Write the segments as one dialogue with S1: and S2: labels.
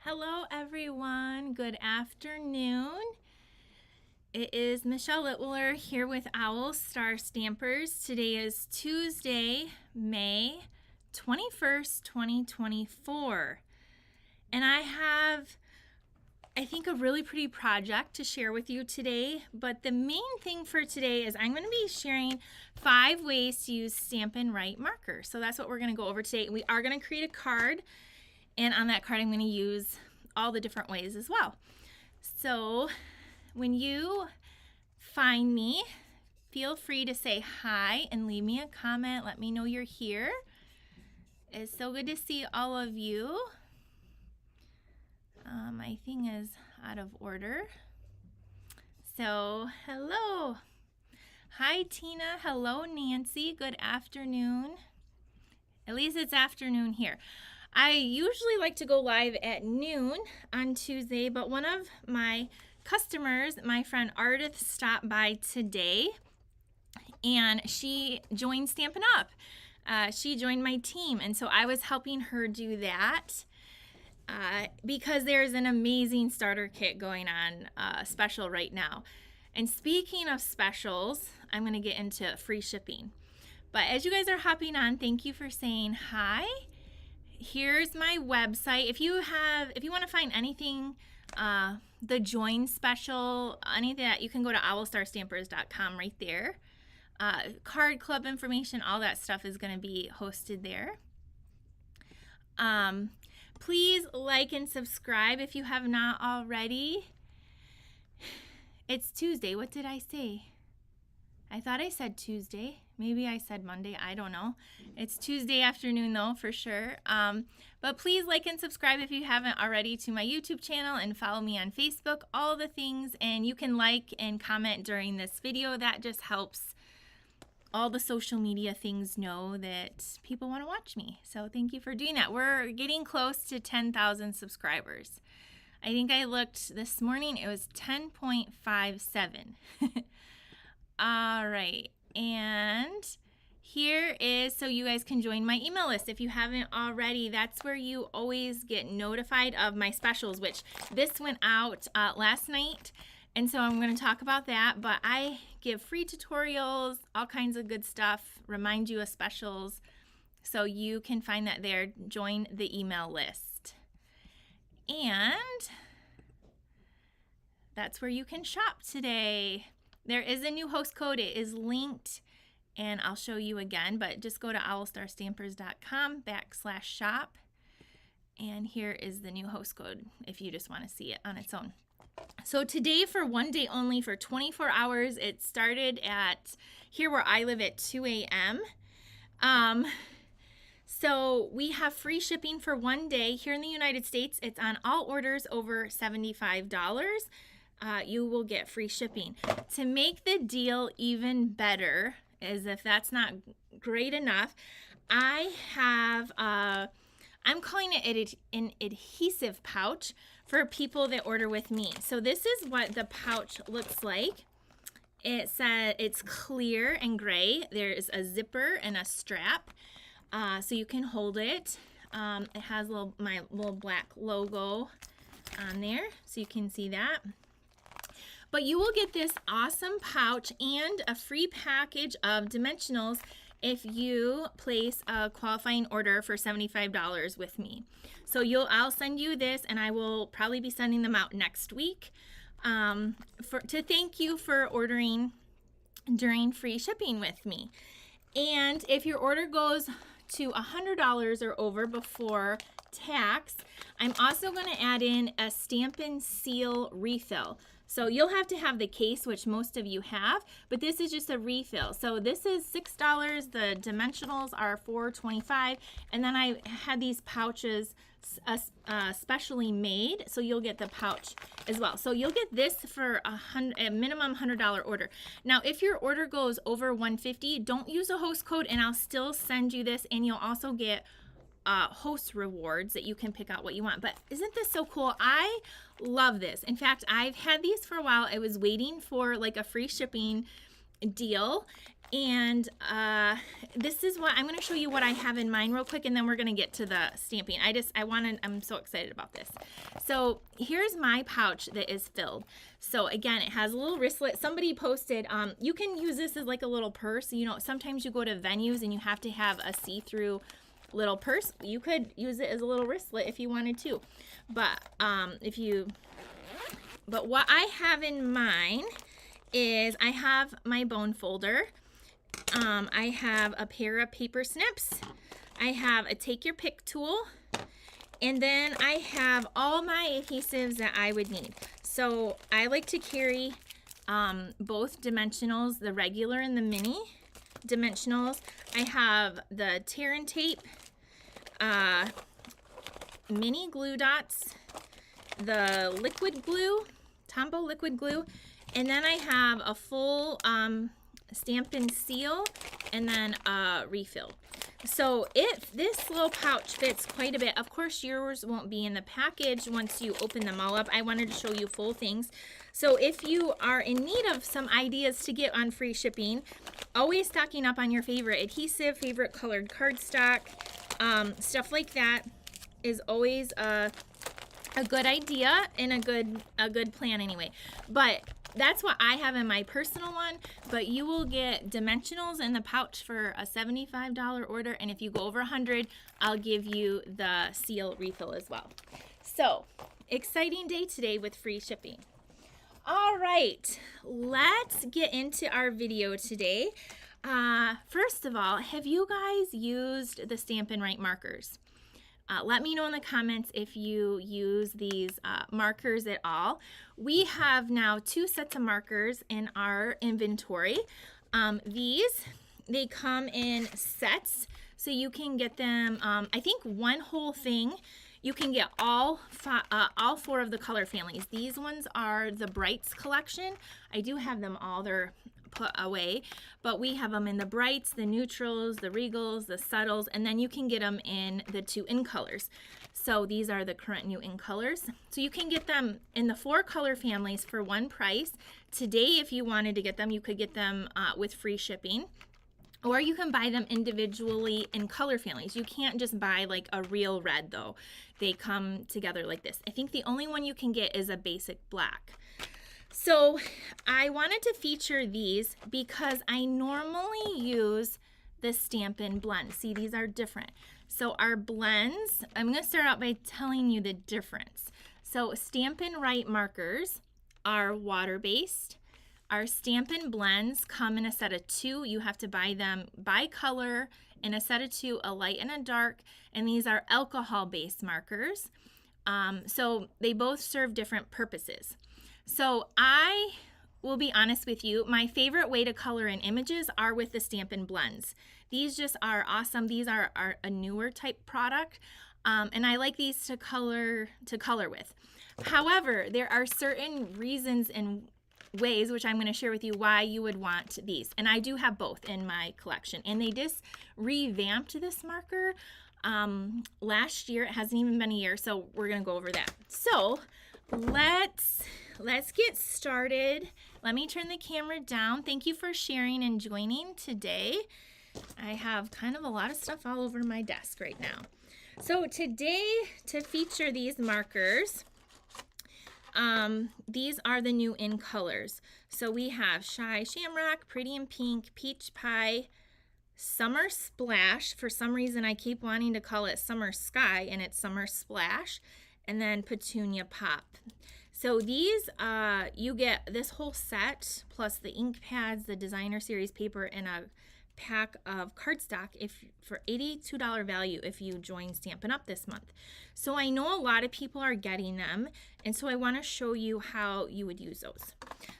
S1: Hello everyone, good afternoon. It is Michelle Litwiller here with Owl Star Stampers. Today is Tuesday, May 21st, 2024. And I have, I think, a really pretty project to share with you today. But the main thing for today is I'm going to be sharing 5 ways to use Stampin Write Markers. So that's what we're going to go over today. We are going to create a card. And on that card, I'm going to use all the different ways as well. So when you find me, feel free to say hi and leave me a comment. Let me know you're here. It's so good to see all of you. My thing is out of order. So hello. Hi, Tina. Hello, Nancy. Good afternoon. At least it's afternoon here. I usually like to go live at noon on Tuesday, but one of my customers, my friend Ardith, stopped by today and she joined Stampin Up. She joined my team, and so I was helping her do that because there's an amazing starter kit going on special right now. And speaking of specials, I'm going to get into free shipping. But as you guys are hopping on, thank you for saying hi. Here's my website. If you want to find anything, the join special, anything that, you can go to owlstarstampers.com right there. Card club information, all that stuff is going to be hosted there. Please like and subscribe if you have not already. It's Tuesday. What did I say? I thought I said Tuesday. Maybe I said Monday. I don't know. It's Tuesday afternoon though, for sure. But please like and subscribe if you haven't already to my YouTube channel, and follow me on Facebook, all the things. And you can like and comment during this video. That just helps all the social media things know that people want to watch me. So thank you for doing that. We're getting close to 10,000 subscribers. I think I looked this morning, it was 10.57. All right, and here is so you guys can join my email list if you haven't already. That's where you always get notified of my specials, which this went out last night, and so I'm going to talk about that. But I give free tutorials, all kinds of good stuff, remind you of specials, so you can find that there. Join the email list. And that's where you can shop today. There is a new host code. It is linked, and I'll show you again, but just go to owlstarstampers.com/shop, and here is the new host code if you just want to see it on its own. So today, for one day only, for 24 hours, it started at here where I live at 2 a.m. So we have free shipping for one day here in the United States. It's on all orders over $75. You will get free shipping. To make the deal even better, as if that's not great enough, I have, I'm calling it an adhesive pouch for people that order with me. So this is what the pouch looks like. It's clear and gray. There's a zipper and a strap, so you can hold it. It has my little black logo on there, so you can see that. But you will get this awesome pouch and a free package of dimensionals if you place a qualifying order for $75 with me. So I'll send you this, and I will probably be sending them out next week to thank you for ordering during free shipping with me. And if your order goes to $100 or over before tax, I'm also going to add in a Stampin' Seal refill. So you'll have to have the case, which most of you have, but this is just a refill. So this is $6. The dimensionals are $4.25, and then I had these pouches specially made, so you'll get the pouch as well. So you'll get this for a minimum $100 order. Now, if your order goes over $150, don't use a host code, and I'll still send you this, and you'll also get host rewards that you can pick out what you want. But isn't this so cool? I love this. In fact, I've had these for a while. I was waiting for like a free shipping deal, And this is what I'm going to show you what I have in mind real quick, and then we're going to get to the stamping. I'm so excited about this. So here's my pouch that is filled. So again, it has a little wristlet. Somebody posted, you can use this as like a little purse. You know, sometimes you go to venues and you have to have a see-through little purse. You could use it as a little wristlet if you wanted to. But what I have in mind is I have my bone folder. I have a pair of paper snips. I have a take your pick tool. And then I have all my adhesives that I would need. So I like to carry both dimensionals, the regular and the mini dimensionals. I have the tear and tape, mini glue dots, the liquid glue, Tombow liquid glue, and then I have a full Stampin' seal, and then a refill. So this little pouch fits quite a bit. Of course, yours won't be in the package once you open them all up. I wanted to show you full things. So if you are in need of some ideas to get on free shipping, always stocking up on your favorite adhesive, favorite colored cardstock, stuff like that is always a good idea and a good plan anyway. But that's what I have in my personal one, but you will get dimensionals in the pouch for a $75 order, and if you go over 100, I'll give you the seal refill as well. So, exciting day today with free shipping. All right, let's get into our video today. First of all, have you guys used the Stampin' Write markers? Let me know in the comments if you use these markers at all. We have now 2 sets of markers in our inventory. They come in sets, so you can get them, I think one whole thing, you can get all 4 of the color families. These ones are the Brights collection. I do have them all. They're put away, but we have them in the brights, the neutrals, the regals, the subtles, and then you can get them in the 2 in colors. So these are the current new in colors. So you can get them in the 4 color families for one price. Today, if you wanted to get them, you could get them with free shipping, or you can buy them individually in color families. You can't just buy like a real red though. They come together like this. I think the only one you can get is a basic black. So I wanted to feature these because I normally use the Stampin' blends. See, these are different. So our blends, I'm going to start out by telling you the difference. So Stampin' Write markers are water-based. Our Stampin' blends come in a set of 2. You have to buy them by color in a set of 2, a light and a dark. And these are alcohol-based markers. So they both serve different purposes. So I will be honest with you, my favorite way to color in images are with the Stampin' blends. These just are awesome. These are a newer type product, and I like these to color with. However, there are certain reasons and ways, which I'm going to share with you, why you would want these. And I do have both in my collection, and they just revamped this marker last year. It hasn't even been a year, so we're going to go over that. So let's get started. Let me turn the camera down. Thank you for sharing and joining today. I have kind of a lot of stuff all over my desk right now. So today, to feature these markers, these are the new in colors. So we have Shy Shamrock, Pretty in Pink, Peach Pie, Summer Splash. For some reason, I keep wanting to call it Summer Sky, and it's Summer Splash. And then Petunia Pop. So these, you get this whole set, plus the ink pads, the designer series paper, and a pack of cardstock for $82 value if you join Stampin' Up this month. So I know a lot of people are getting them, and so I want to show you how you would use those.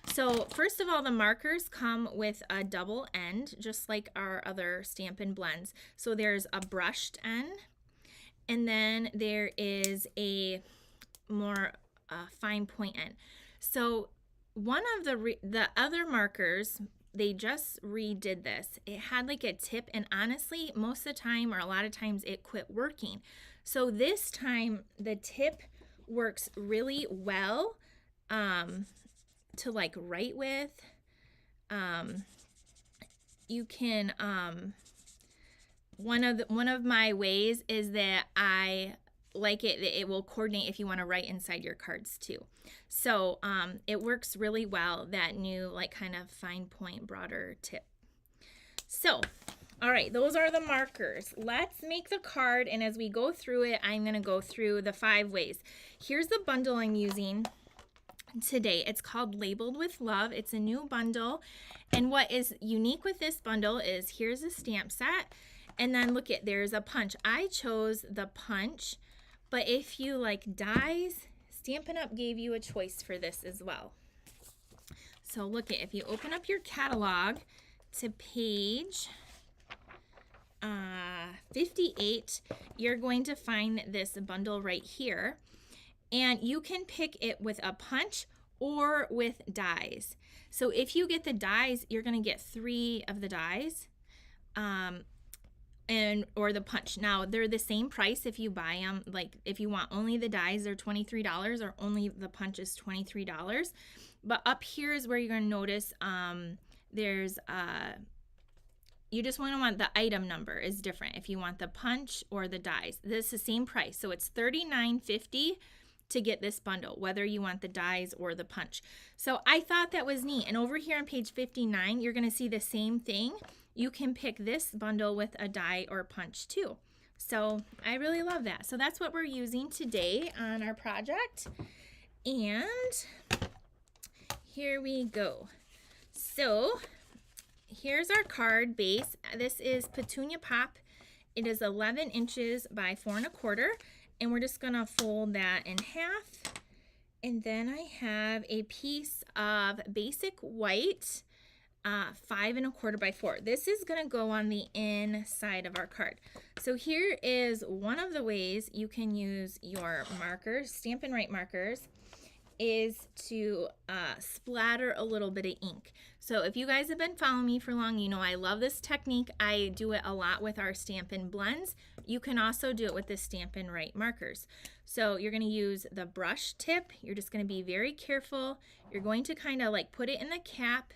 S1: So first of all, the markers come with a double end, just like our other Stampin' blends. So there's a brushed end, and then there is a more fine point end. So one of the other markers, they just redid this. It had like a tip, and honestly, most of the time, or a lot of times, it quit working. So this time, the tip works really well to like write with. you can, one of my ways is that I like it will coordinate if you want to write inside your cards too. So it works really well, that new like kind of fine point broader tip. So all right, those are the markers. Let's make the card, and as we go through it, I'm going to go through the 5 ways. Here's the bundle I'm using today. It's called Labeled with Love. It's a new bundle, and what is unique with this bundle is here's a stamp set, and then look at, there's a punch. I chose the punch, but if you like dies, Stampin' Up gave you a choice for this as well. So look at, if you open up your catalog to page 58, you're going to find this bundle right here, and you can pick it with a punch or with dies. So if you get the dies, you're going to get 3 of the dies, or the punch. Now they're the same price if you buy them. Like if you want only the dies, they're $23, or only the punch is $23. But up here is where you're going to notice there's you just want the item number is different if you want the punch or the dies. This is the same price, so it's $39.50 to get this bundle, whether you want the dies or the punch. So I thought that was neat. And over here on page 59, you're going to see the same thing. You can pick this bundle with a die or punch too. So I really love that. So that's what we're using today on our project. And here we go. So here's our card base. This is Petunia Pop. It is 11 inches by 4 1/4, and we're just gonna fold that in half. And then I have a piece of basic white, 5 1/4 by 4. This is gonna go on the inside of our card. So here is one of the ways you can use your markers, Stampin' Write markers, is to splatter a little bit of ink. So if you guys have been following me for long, you know I love this technique. I do it a lot with our Stampin' Blends. You can also do it with the Stampin' Write markers. So you're going to use the brush tip. You're just going to be very careful. You're going to kind of like put it in the cap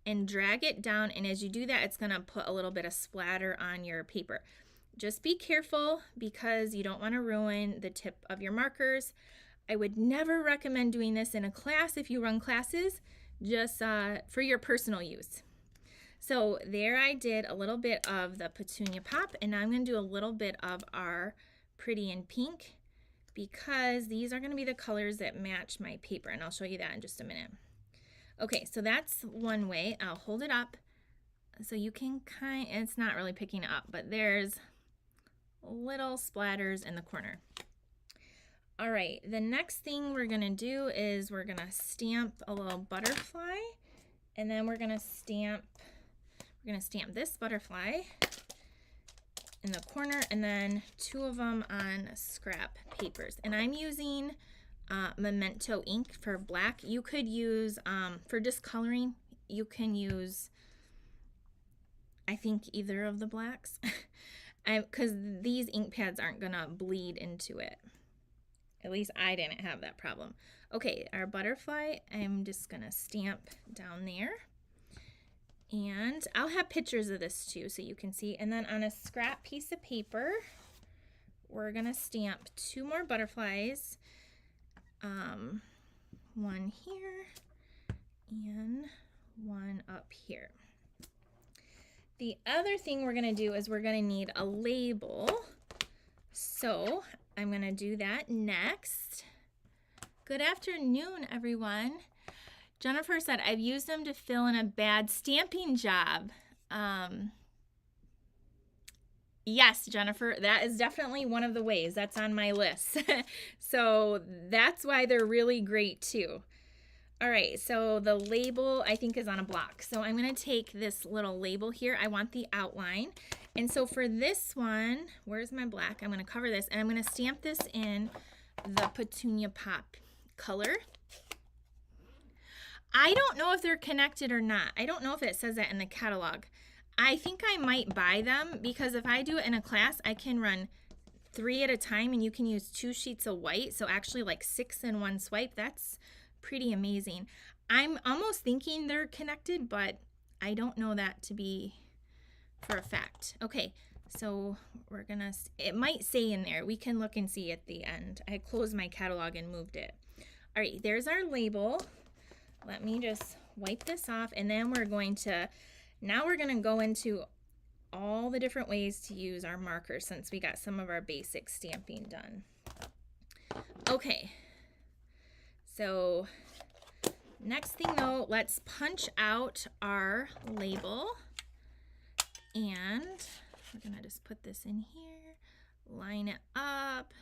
S1: and drag it down, and as you do that, it's going to put a little bit of splatter on your paper. Just be careful because you don't want to ruin the tip of your markers. I would never recommend doing this in a class if you run classes, just for your personal use. So there I did a little bit of the Petunia Pop, and now I'm going to do a little bit of our Pretty in Pink, because these are going to be the colors that match my paper, and I'll show you that in just a minute. Okay, so that's one way. I'll hold it up so you can it's not really picking it up, but there's little splatters in the corner. All right, the next thing we're gonna do is we're gonna stamp a little butterfly, and then we're gonna stamp this butterfly in the corner, and then 2 of them on scrap papers. And I'm using Memento ink for black. You could use, for discoloring, you can use, I think, either of the blacks, because these ink pads aren't gonna bleed into it. At least I didn't have that problem. Okay, our butterfly, I'm just gonna stamp down there. And I'll have pictures of this too so you can see. And then on a scrap piece of paper, we're gonna stamp 2 more butterflies. One here and one up here. The other thing we're gonna do is we're gonna need a label. So I'm gonna do that next. Good afternoon, everyone. Jennifer said, I've used them to fill in a bad stamping job. Yes, Jennifer, that is definitely one of the ways. That's on my list. So that's why they're really great too. All right, so the label I think is on a block. So I'm gonna take this little label here. I want the outline. And so for this one, where's my black? I'm gonna cover this, and I'm gonna stamp this in the Petunia Pop color. I don't know if they're connected or not. I don't know if it says that in the catalog. I think I might buy them, because if I do it in a class, I can run 3 at a time, and you can use 2 sheets of white. So actually like 6 in one swipe. That's pretty amazing. I'm almost thinking they're connected, but I don't know that to be for effect. Okay, so we're gonna, it might say in there, we can look and see at the end. I closed my catalog and moved it. All right, there's our label. Let me just wipe this off, and then we're going to, now we're gonna go into all the different ways to use our markers since we got some of our basic stamping done. Okay, so next thing though, let's punch out our label, and we're gonna just put this in here, line it up.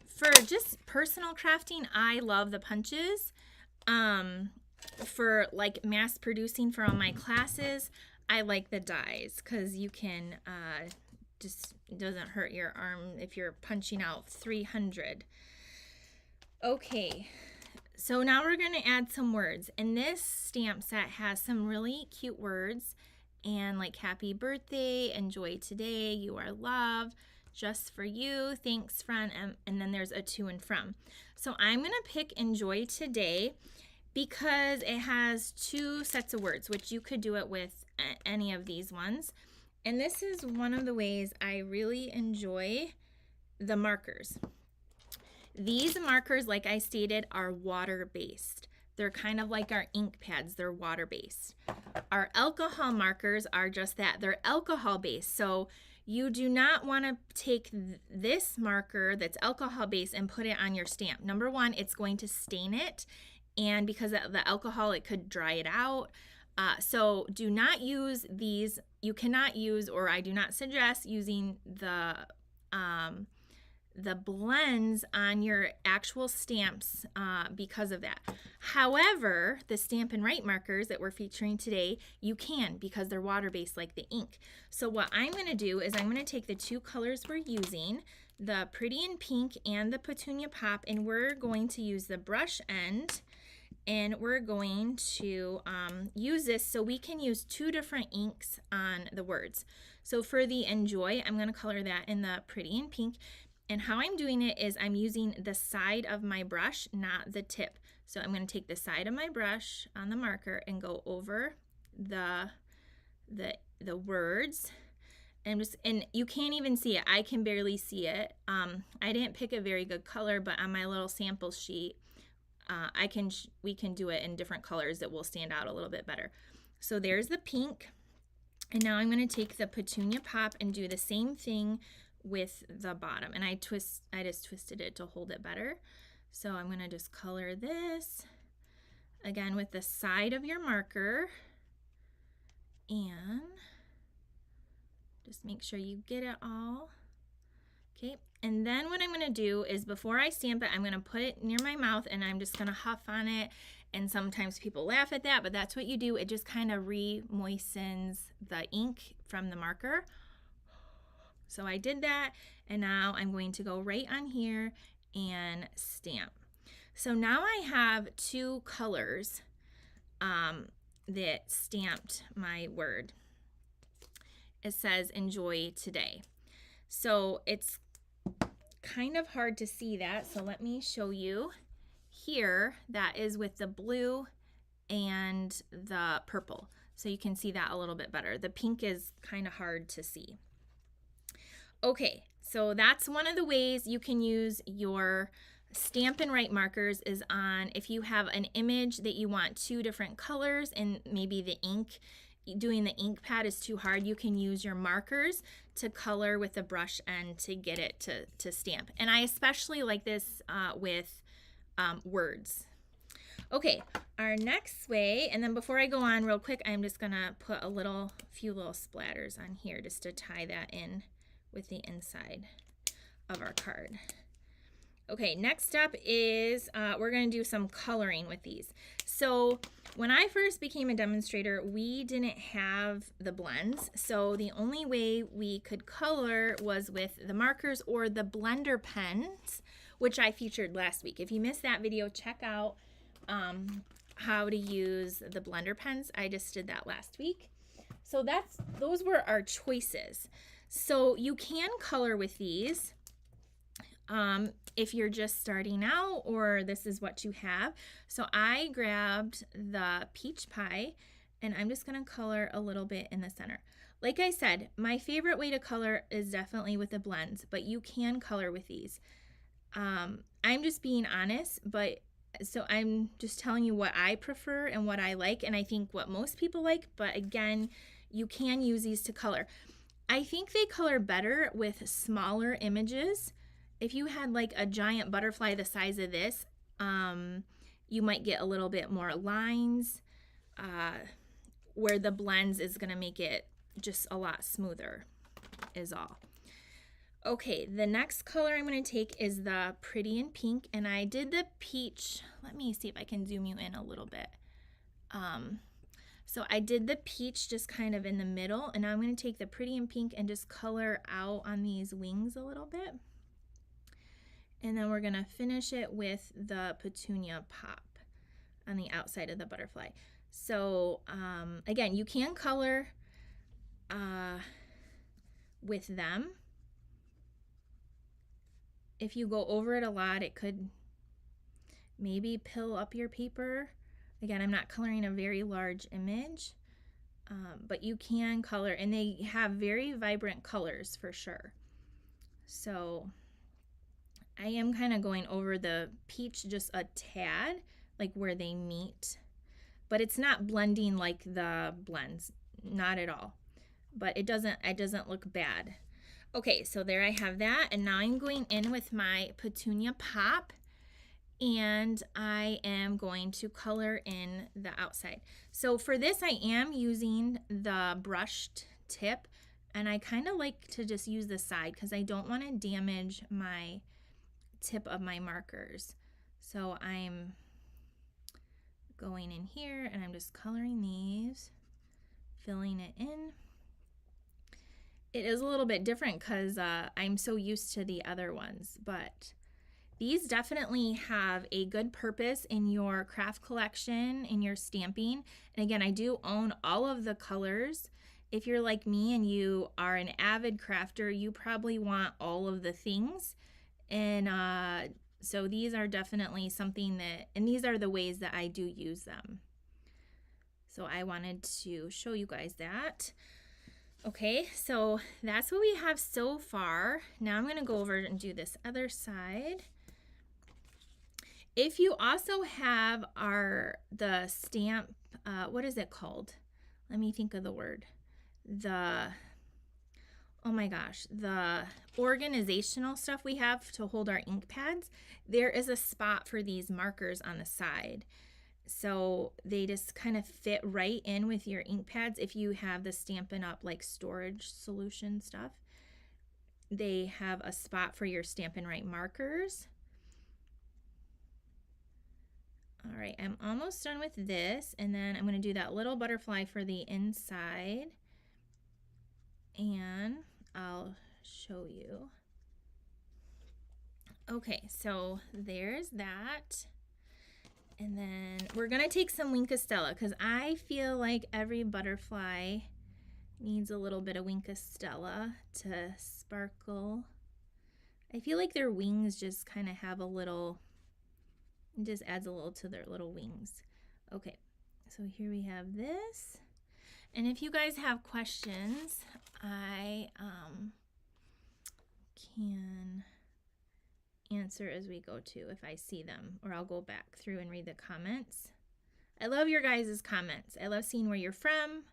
S1: For just personal crafting, I love the punches. For like mass producing for all my classes, I like the dies because you can just, it doesn't hurt your arm if you're punching out 300. Okay, so now we're going to add some words, and this stamp set has some really cute words, and like happy birthday, enjoy today, you are loved, just for you, thanks friend, and then there's a to and from. So I'm going to pick enjoy today because it has 2 sets of words, which you could do it with any of these ones. And this is one of the ways I really enjoy the markers. These markers, like I stated, are water-based. They're kind of like our ink pads, they're water-based. Our alcohol markers are just that, they're alcohol-based. So you do not want to take this marker that's alcohol-based and put it on your stamp. Number one, it's going to stain it, and because of the alcohol, it could dry it out. So do not use these. You cannot use, or I do not suggest using the blends on your actual stamps because of that. However, the Stampin' Write markers that we're featuring today, you can because they're water-based like the ink. So what I'm going to do is I'm going to take the 2 colors we're using, the Pretty in Pink and the Petunia Pop, and we're going to use the brush end, and we're going to use this so we can use 2 different inks on the words. So for the enjoy, I'm going to color that in the Pretty in Pink. And how I'm doing it is I'm using the side of my brush, not the tip. So I'm going to take the side of my brush on the marker and go over the words. And you can't even see it. I can barely see it. I didn't pick a very good color, but on my little sample sheet, we can do it in different colors that will stand out a little bit better. So there's the pink. And now I'm going to take the Petunia Pop and do the same thing with the bottom, and I just twisted it to hold it better. So I'm going to just color this again with the side of your marker, and just make sure you get it all. Okay, and then what I'm going to do is before I stamp it, I'm going to put it near my mouth and I'm just going to huff on it. And sometimes people laugh at that, but that's what you do. It just kind of re-moistens the ink from the marker. So I did that, and now I'm going to go right on here and stamp. So now I have 2 colors that stamped my word. It says enjoy today. So it's kind of hard to see that, so let me show you here. That is with the blue and the purple, so you can see that a little bit better. The pink is kind of hard to see. Okay, so that's one of the ways you can use your Stampin' Write markers is on, if you have an image that you want 2 different colors and maybe the ink, doing the ink pad is too hard, you can use your markers to color with the brush end to get it to stamp. And I especially like this with words. Okay, our next way, and then before I go on real quick, I'm just gonna put a few little splatters on here just to tie that in with the inside of our card. Okay, next up is we're going to do some coloring with these. So when I first became a demonstrator, we didn't have the blends. So the only way we could color was with the markers or the blender pens, which I featured last week. If you missed that video, check out how to use the blender pens. I just did that last week. So those were our choices. So you can color with these if you're just starting out or this is what you have. So I grabbed the peach pie and I'm just going to color a little bit in the center. Like I said, my favorite way to color is definitely with the blends, but you can color with these. I'm just being honest, but so I'm just telling you what I prefer and what I like, and I think what most people like, but again, you can use these to color. I think they color better with smaller images. If you had like a giant butterfly the size of this, you might get a little bit more lines, where the blends is gonna make it just a lot smoother is all. Okay, the next color I'm going to take is the Pretty in Pink, and I did the peach. Let me see if I can zoom you in a little bit. So I did the peach just kind of in the middle, and now I'm going to take the Pretty in Pink and just color out on these wings a little bit. And then we're going to finish it with the Petunia Pop on the outside of the butterfly. So again, you can color with them. If you go over it a lot, it could maybe pill up your paper. Again, I'm not coloring a very large image, but you can color, and they have very vibrant colors for sure. So I am kind of going over the peach just a tad, like where they meet, but it's not blending like the blends, not at all. But it doesn't look bad. Okay, so there I have that, and now I'm going in with my Petunia Pop, and I am going to color in the outside. So for this, I am using the brushed tip, and I kind of like to just use the side because I don't want to damage my tip of my markers. So I'm going in here, and I'm just coloring these, filling it in. It is a little bit different because I'm so used to the other ones, but these definitely have a good purpose in your craft collection, in your stamping. And again, I do own all of the colors. If you're like me and you are an avid crafter, you probably want all of the things. And so these are definitely something that, and these are the ways that I do use them. So I wanted to show you guys that. Okay, so that's what we have so far. Now I'm going to go over and do this other side. If you also have the stamp, what is it called? Let me think of the word. Oh my gosh, the organizational stuff we have to hold our ink pads, there is a spot for these markers on the side. So they just kind of fit right in with your ink pads. If you have the Stampin' Up like storage solution stuff, they have a spot for your Stampin' Write markers. All right, I'm almost done with this, and then I'm going to do that little butterfly for the inside, and I'll show you. Okay, so there's that. And then we're going to take some Wink Stella because I feel like every butterfly needs a little bit of Wink Stella to sparkle. I feel like their wings just kind of have a little, it just adds a little to their little wings. Okay, so here we have this. And if you guys have questions, I can answer as we go too if I see them, or I'll go back through and read the comments. I love your guys' comments. I love seeing where you're from.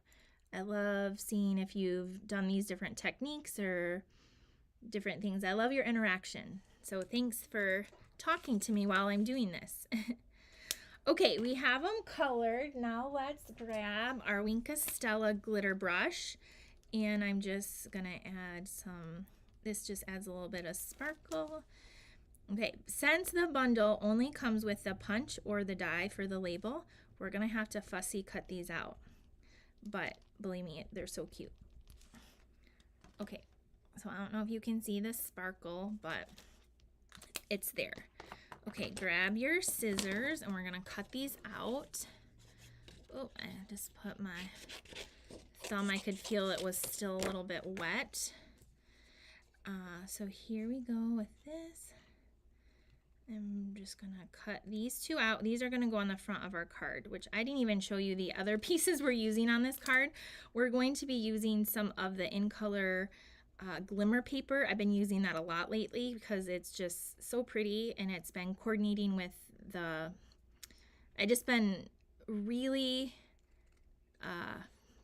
S1: I love seeing if you've done these different techniques or different things. I love your interaction. So thanks for talking to me while I'm doing this. Okay, we have them colored. Now let's grab our Wink Stella glitter brush, and I'm just gonna add some, this just adds a little bit of sparkle. Okay, since the bundle only comes with the punch or the die for the label, we're gonna have to fussy cut these out. But believe me, they're so cute. Okay, so I don't know if you can see the sparkle, but it's there. Okay, grab your scissors and we're gonna cut these out. Oh, I just put my thumb, I could feel it was still a little bit wet. So here we go with this. I'm just gonna cut these two out. These are gonna go on the front of our card, which I didn't even show you the other pieces we're using on this card. We're going to be using some of the in color Glimmer paper. I've been using that a lot lately because it's just so pretty, and it's been coordinating with I just been really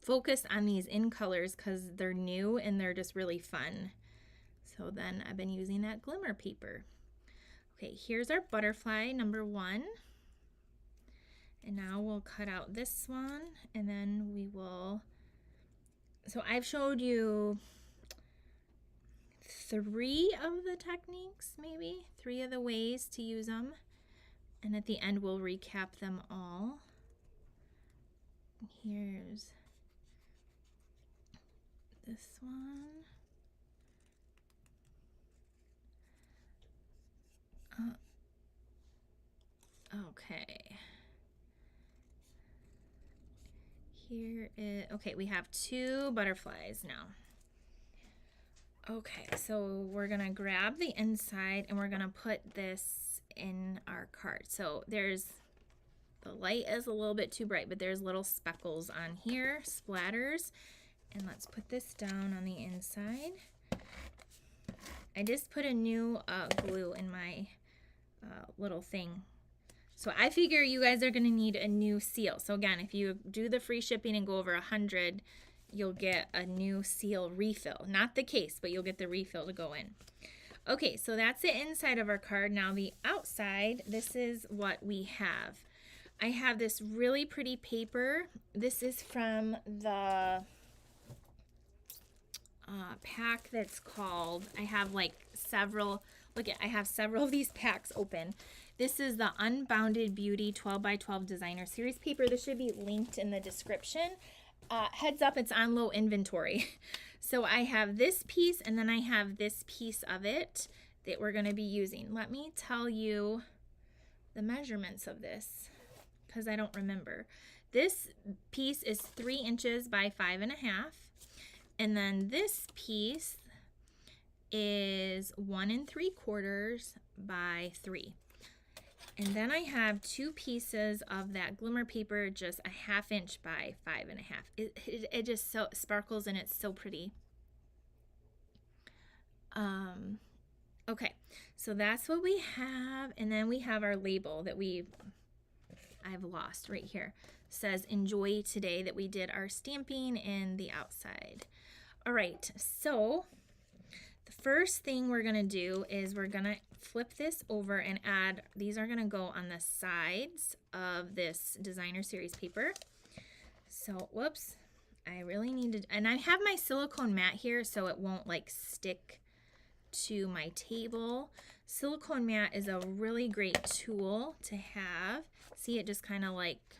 S1: focused on these in colors because they're new and they're just really fun. So then I've been using that Glimmer paper. Okay, here's our butterfly number 1. And now we'll cut out this one, and then we will, so I've showed you 3 of the techniques, maybe 3 of the ways to use them. And at the end, we'll recap them all. Here's this one. Okay. Here is, okay, we have 2 butterflies now. Okay, so we're gonna grab the inside and we're gonna put this in our card. So there's, the light is a little bit too bright, but there's little speckles on here, splatters. And let's put this down on the inside. I just put a new glue in my little thing. So I figure you guys are gonna need a new seal. So again, if you do the free shipping and go over 100, you'll get a new seal refill. Not the case, but you'll get the refill to go in. Okay, so that's the inside of our card. Now the outside, this is what we have. I have this really pretty paper. This is from the pack that's called, I have like several, look at, I have several of these packs open. This is the Unbounded Beauty 12x12 Designer Series paper. This should be linked in the description. Heads up, it's on low inventory. So I have this piece, and then I have this piece of it that we're going to be using. Let me tell you the measurements of this, because I don't remember. This piece is 3 inches by 5.5. And then this piece is 1 3/4 by 3. And then I have 2 pieces of that Glimmer paper, just a 1/2 inch by 5.5. It just so sparkles and it's so pretty. Okay, so that's what we have. And then we have our label that I've lost right here. It says enjoy today, that we did our stamping in the outside. All right, so the first thing we're gonna do is we're gonna flip this over and add, these are gonna go on the sides of this Designer Series paper. So, whoops, I really need to, and I have my silicone mat here so it won't like stick to my table. Silicone mat is a really great tool to have. See, it just kind of like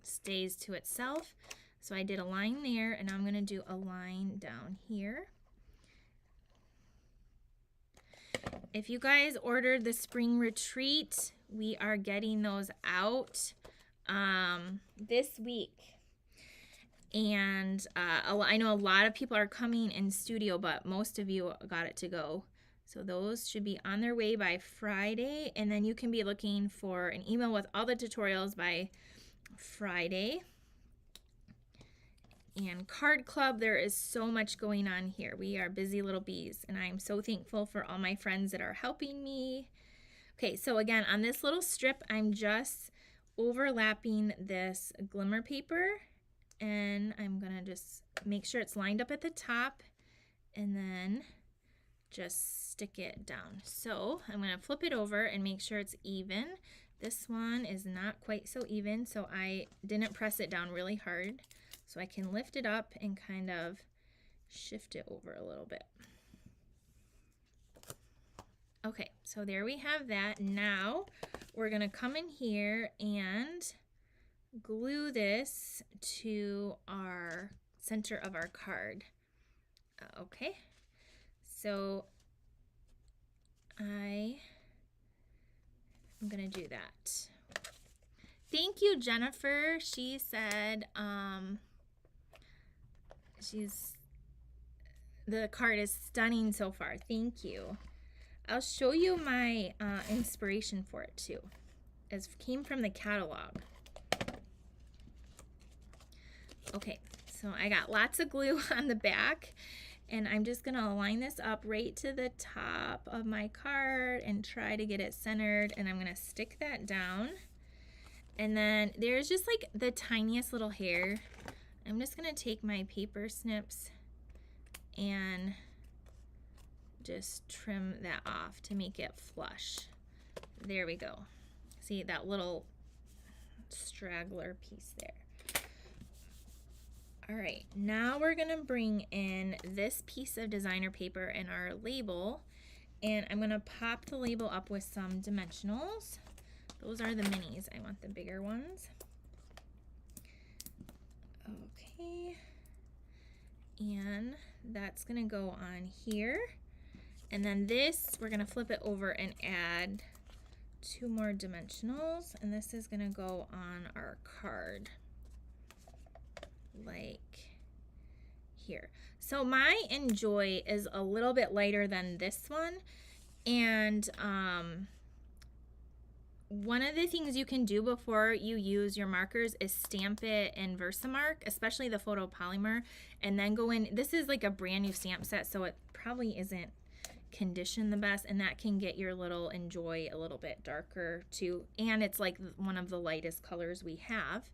S1: stays to itself. So I did a line there, and I'm gonna do a line down here. If you guys ordered the spring retreat, we are getting those out this week. And I know a lot of people are coming in studio, but most of you got it to go. So those should be on their way by Friday. And then you can be looking for an email with all the tutorials by Friday. And Card Club, there is so much going on here. We are busy little bees, and I'm so thankful for all my friends that are helping me. Okay, so again, on this little strip, I'm just overlapping this Glimmer paper, and I'm gonna just make sure it's lined up at the top, and then just stick it down. So I'm gonna flip it over and make sure it's even. This one is not quite so even, so I didn't press it down really hard. So I can lift it up and kind of shift it over a little bit. Okay, so there we have that. Now we're gonna come in here and glue this to our center of our card. Okay, so I'm gonna do that. Thank you, Jennifer. She said, the card is stunning so far. Thank you. I'll show you my inspiration for it too. It came from the catalog. Okay, so I got lots of glue on the back, and I'm just gonna align this up right to the top of my card and try to get it centered, and I'm gonna stick that down. And then there's just like the tiniest little hair. I'm just gonna take my paper snips and just trim that off to make it flush. There we go. See that little straggler piece there. All right, now we're gonna bring in this piece of designer paper and our label, and I'm gonna pop the label up with some dimensionals. Those are the minis. I want the bigger ones. Okay, and that's gonna go on here. And then this, we're gonna flip it over and add 2 more dimensionals, and this is gonna go on our card, like here. So my Enjoy is a little bit lighter than this one, and one of the things you can do before you use your markers is stamp it in Versamark, especially the photopolymer, and then go in. This is like a brand new stamp set, so it probably isn't conditioned the best, and that can get your little Enjoy a little bit darker too, and it's like one of the lightest colors we have.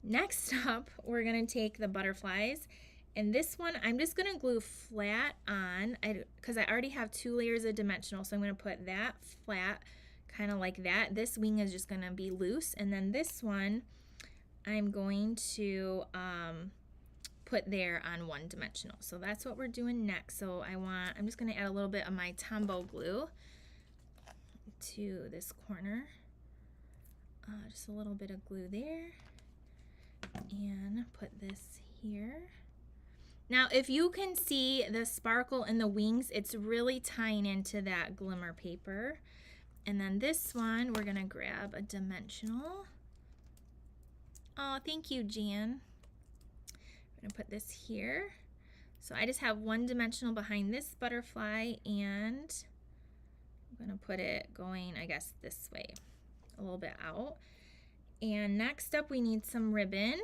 S1: Next up, we're gonna take the butterflies, and this one I'm just gonna glue flat on, because I already have 2 layers of dimensional, so I'm gonna put that flat, kind of like that. This wing is just gonna be loose, and then this one I'm going to put there on 1 dimensional. So that's what we're doing next. So I'm just gonna add a little bit of my Tombow glue to this corner. Just a little bit of glue there, and put this here. Now, if you can see the sparkle in the wings, it's really tying into that glimmer paper. And then this one, we're gonna grab a dimensional. Oh, thank you, Jan. I'm gonna put this here. So I just have 1 dimensional behind this butterfly, and I'm gonna put it going, I guess, this way, a little bit out. And next up, we need some ribbon.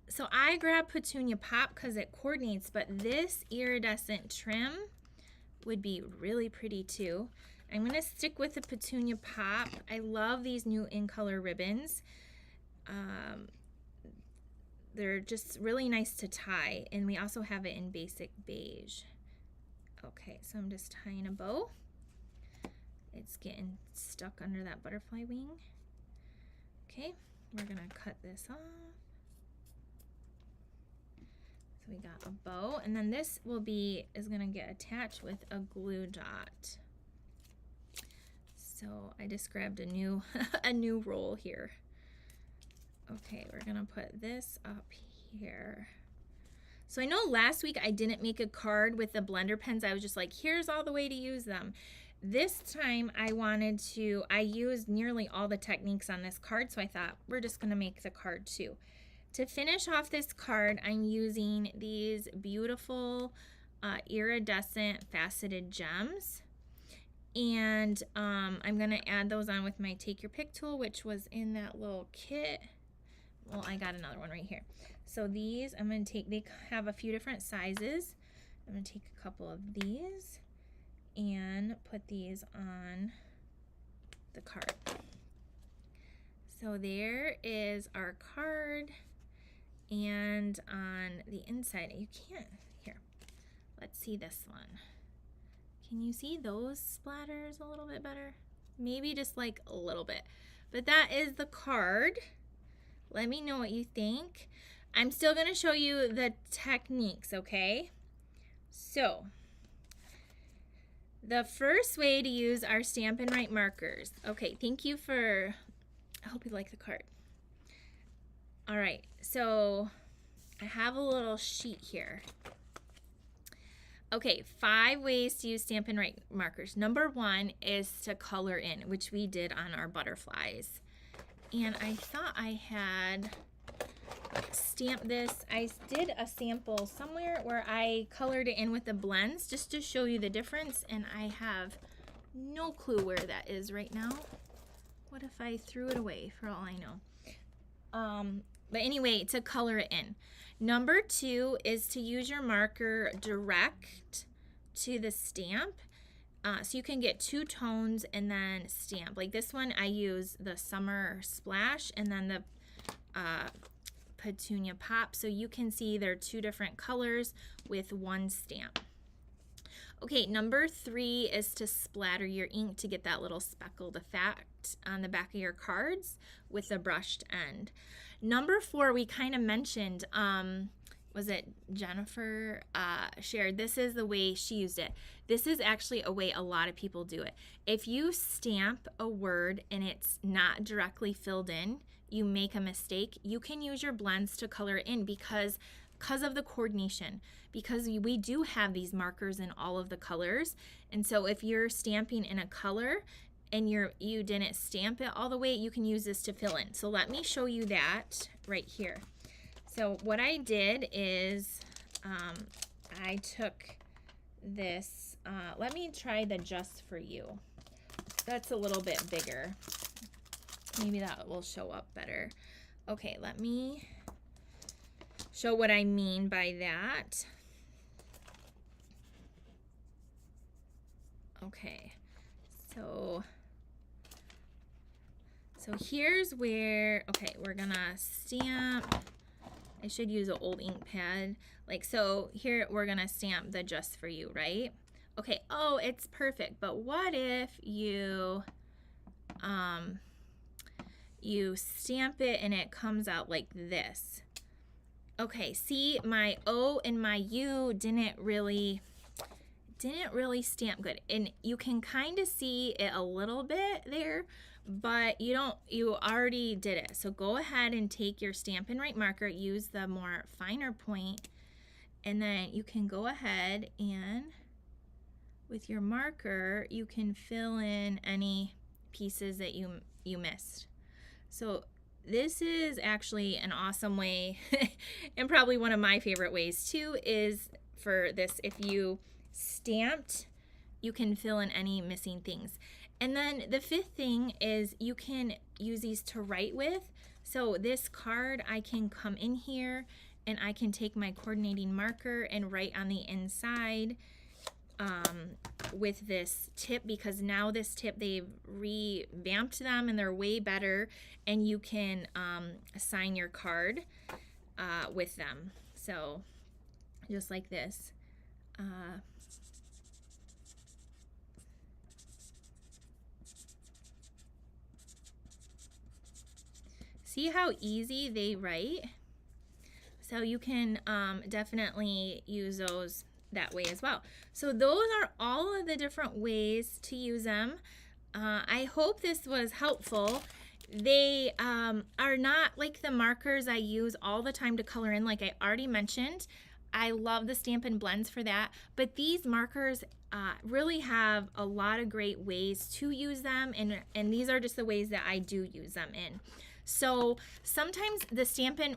S1: So I grabbed Petunia Pop because it coordinates, but this iridescent trim would be really pretty too. I'm gonna stick with the Petunia Pop. I love these new in color ribbons. They're just really nice to tie, and we also have it in basic beige. Okay, so I'm just tying a bow. It's getting stuck under that butterfly wing. Okay, we're gonna cut this off. So we got a bow, and then this is gonna get attached with a glue dot. So I just grabbed a new a new roll here. Okay, we're gonna put this up here. So I know last week I didn't make a card with the blender pens. I was just like, here's all the way to use them. This time I used nearly all the techniques on this card, so I thought we're just gonna make the card too. To finish off this card, I'm using these beautiful iridescent faceted gems. And I'm gonna add those on with my Take Your Pick tool, which was in that little kit. Well, I got another one right here. So these, I'm gonna take, they have a few different sizes. I'm gonna take a couple of these and put these on the card. So there is our card, and on the inside, you can't, here, let's see this one. Can you see those splatters a little bit better? Maybe just like a little bit. But that is the card. Let me know what you think. I'm still gonna show you the techniques, okay? So, the first way to use our Stampin' Write markers. Okay, thank you for, I hope you like the card. All right, so I have a little sheet here. Okay, 5 ways to use Stampin' Write markers. Number 1 is to color in, which we did on our butterflies. And I thought I had stamp this. I did a sample somewhere where I colored it in with the blends just to show you the difference, and I have no clue where that is right now. What if I threw it away, for all I know? But anyway, to color it in. Number 2 is to use your marker direct to the stamp. So you can get 2 tones and then stamp. Like this one, I use the Summer Splash and then the Petunia Pop. So you can see they're 2 different colors with 1 stamp. Okay, number 3 is to splatter your ink to get that little speckled effect on the back of your cards with the brushed end. Number 4, we kind of mentioned, was it Jennifer shared, this is the way she used it. This is actually a way a lot of people do it. If you stamp a word and it's not directly filled in, you make a mistake, you can use your blends to color it in because of the coordination, because we do have these markers in all of the colors. And so if you're stamping in a color and you didn't stamp it all the way, you can use this to fill in. So let me show you that right here. So what I did is I took this, let me try the Just For You. That's a little bit bigger. Maybe that will show up better. Okay, let me show what I mean by that. Okay, so here's where, okay, we're gonna stamp. I should use an old ink pad. Like, so here we're gonna stamp the Just For You, right? Okay, oh, it's perfect, but what if you you stamp it and it comes out like this? Okay, see, my O and my U didn't really stamp good, and you can kind of see it a little bit there, but you already did it. So go ahead and take your Stampin' Write marker, use the more finer point, and then you can go ahead and with your marker you can fill in any pieces that you missed. So this is actually an awesome way and probably one of my favorite ways too, is for this, if you stamped, you can fill in any missing things. And then the 5th thing is you can use these to write with. So this card, I can come in here and I can take my coordinating marker and write on the inside with this tip, because now this tip, they've revamped them and they're way better, and you can sign your card with them. So just like this. See how easy they write? So you can definitely use those that way as well. So those are all of the different ways to use them. I hope this was helpful. They are not like the markers I use all the time to color in, like I already mentioned. I love the Stampin' Blends for that, but these markers really have a lot of great ways to use them, and these are just the ways that I do use them in. So sometimes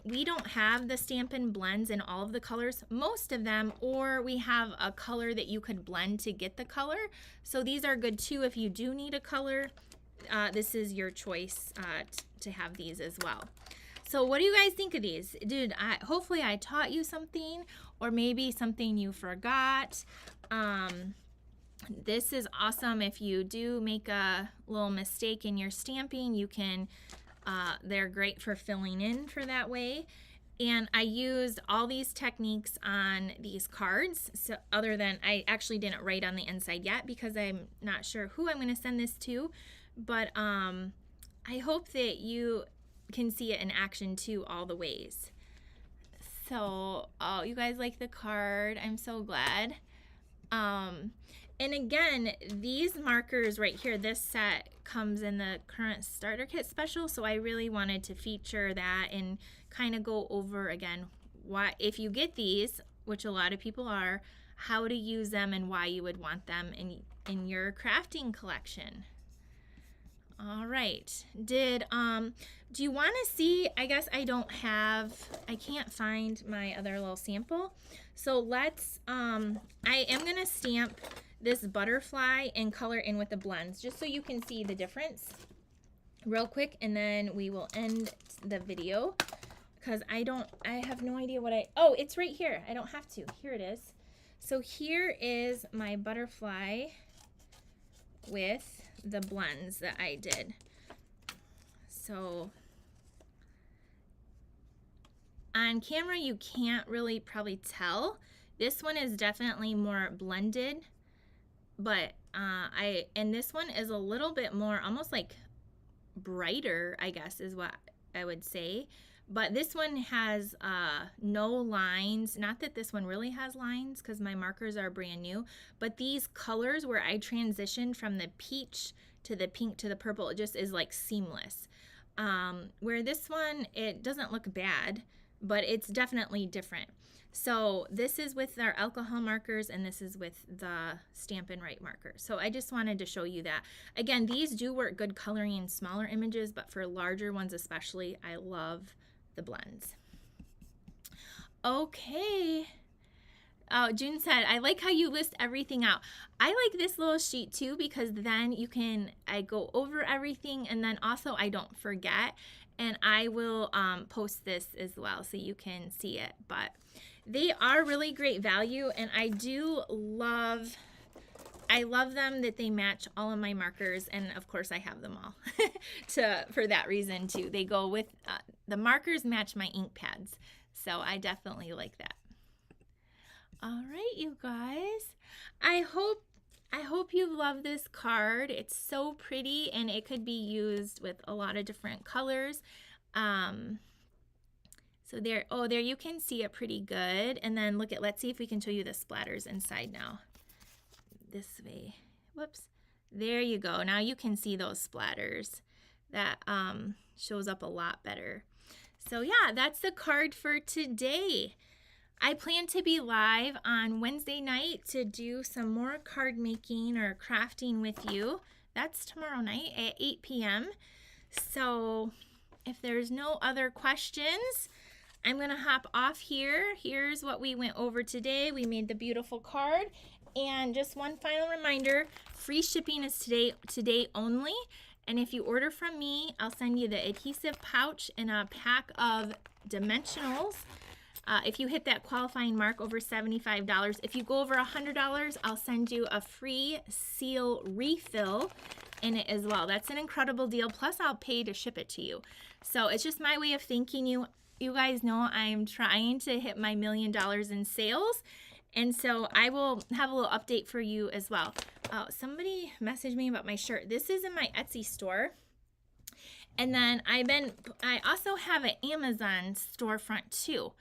S1: we don't have the Stampin' Blends in all of the colors, most of them, or we have a color that you could blend to get the color. So these are good too if you do need a color. This is your choice to have these as well. So what do you guys think of these? Hopefully I taught you something, or maybe something you forgot. This is awesome if you do make a little mistake in your stamping. You can they're great for filling in for that way. And I used all these techniques on these cards. So other than, I actually didn't write on the inside yet because I'm not sure who I'm going to send this to. But I hope that you can see it in action too, all the ways. So, oh, you guys like the card. I'm so glad. And again, these markers right here, this set comes in the current starter kit special, so I really wanted to feature that and kind of go over again why, if you get these, which a lot of people are, how to use them and why you would want them in your crafting collection. All right. Do you want to see, I guess I can't find my other little sample. So let's, I am going to stamp this butterfly and color in with the blends just so you can see the difference real quick, and then we will end the video because I have no idea oh, it's right here. I don't have to. Here it is. So here is my butterfly with the blends that I did. So on camera you can't really probably tell. This one is definitely more blended, but and this one is a little bit more almost like brighter, I guess is what I would say. But this one has no lines. Not that this one really has lines because my markers are brand new, but these colors where I transitioned from the peach to the pink to the purple, it just is like seamless. Where this one, it doesn't look bad, but it's definitely different. So this is with our alcohol markers and this is with the Stampin' Write markers. So I just wanted to show you that. Again, these do work good coloring in smaller images, but for larger ones especially, I love the blends. Okay. Oh, June said, I like how you list everything out. I like this little sheet too because then I go over everything and then also I don't forget, and I will post this as well so you can see it. But they are really great value, and I love them that they match all of my markers, and of course I have them all for that reason too. They go with the markers match my ink pads, so I definitely like that. All right, you guys, I hope you love this card. It's so pretty and it could be used with a lot of different colors. So there you can see it pretty good. And then let's see if we can show you the splatters inside now. This way. Whoops. There you go. Now you can see those splatters. That shows up a lot better. So yeah, that's the card for today. I plan to be live on Wednesday night to do some more card making or crafting with you. That's tomorrow night at 8 p.m. So if there's no other questions, I'm going to hop off here. Here's what we went over today. We made the beautiful card. And just one final reminder, free shipping is today only. And if you order from me, I'll send you the adhesive pouch and a pack of dimensionals. If you hit that qualifying mark over $75, if you go over $100, I'll send you a free seal refill in it as well. That's an incredible deal. Plus, I'll pay to ship it to you. So it's just my way of thanking you. You guys know I'm trying to hit my $1 million in sales. And so I will have a little update for you as well. Somebody messaged me about my shirt. This is in my Etsy store. And then I also have an Amazon storefront too.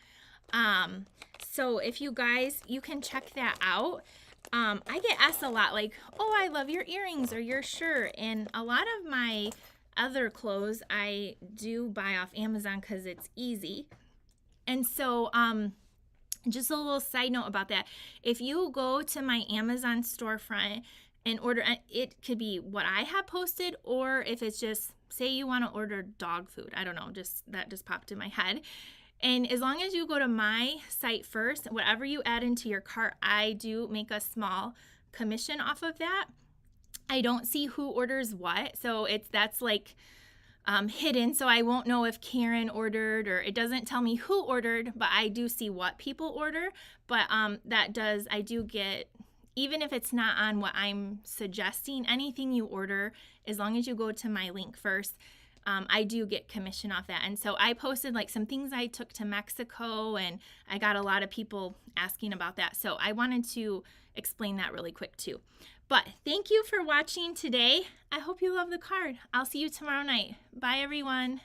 S1: So if you can check that out. I get asked a lot like, oh, I love your earrings or your shirt. And a lot of my other clothes I do buy off Amazon because it's easy. And so, just a little side note about that. If you go to my Amazon storefront and order, it could be what I have posted, or if it's just, say you want to order dog food. I don't know, that just popped in my head. And as long as you go to my site first, whatever you add into your cart, I do make a small commission off of that. I don't see who orders what, so that's like hidden, so I won't know if Karen ordered, or it doesn't tell me who ordered, but I do see what people order. But I do get, even if it's not on what I'm suggesting, anything you order, as long as you go to my link first, I do get commission off that. And so I posted like some things I took to Mexico, and I got a lot of people asking about that. So I wanted to explain that really quick too. But thank you for watching today. I hope you love the card. I'll see you tomorrow night. Bye, everyone.